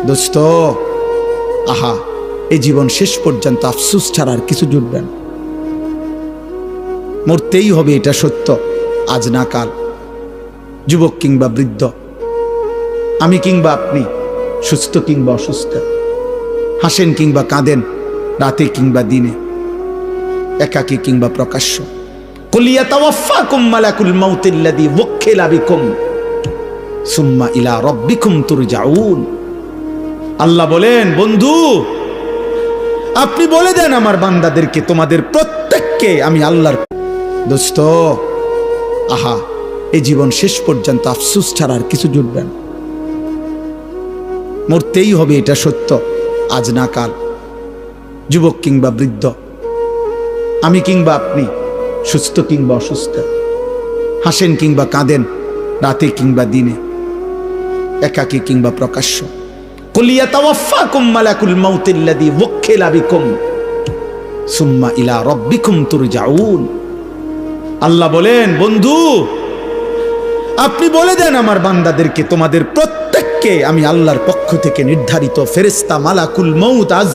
দোস্ত, আহা, এই জীবন শেষ পর্যন্ত আফসোস ছাড়া আর কিছু জুটবে না। মরতেই হবে, এটা সত্য, আজ না কাল। যুবক কিংবা বৃদ্ধ, আমি কিংবা আপনি, সুস্থ কিংবা অসুস্থ, হাসেন কিংবা কাঁদেন, রাতে কিংবা দিনে, একাকী কিংবা প্রকাশ্য। কুল ইয়াতাওয়াফাকুম মালাকুল মাউতিল্লাযী ওয়াক্কিলা বিকুম সুম্মা ইলা রাব্বিকুম তুরজাউন। আল্লাহ বলেন, বন্ধু আপনি বলে দেন আমার বান্দাদেরকে, তোমাদের প্রত্যেককে আমি আল্লাহর। দোস্ত, আহা, এই জীবন শেষ পর্যন্ত আফসোস ছাড়া আর কিছু জুটবে না। মরতেই হবে, এটা সত্য, আজ না কাল। যুবক কিংবা বৃদ্ধ, আমি কিংবা আপনি, সুস্থ কিংবা অসুস্থ, হাসেন কিংবা কাঁদেন, রাতে কিংবা দিনে, একাকী কিংবা প্রকাশ্য। কুল ইয়াতাওয়াফাকুম মালাকুল মাউতিল্লাযী ওয়াক্কিলা বিকুম সুম্মা ইলা রাব্বিকুম তুরজাউন। আল্লাহ বলেন, বন্ধু আপনি বলে দেন আমার বান্দাদেরকে, তোমাদের প্রত্যেককে আমি আল্লাহর পক্ষ থেকে নির্ধারিত ফেরেশতা মালাকুল মউত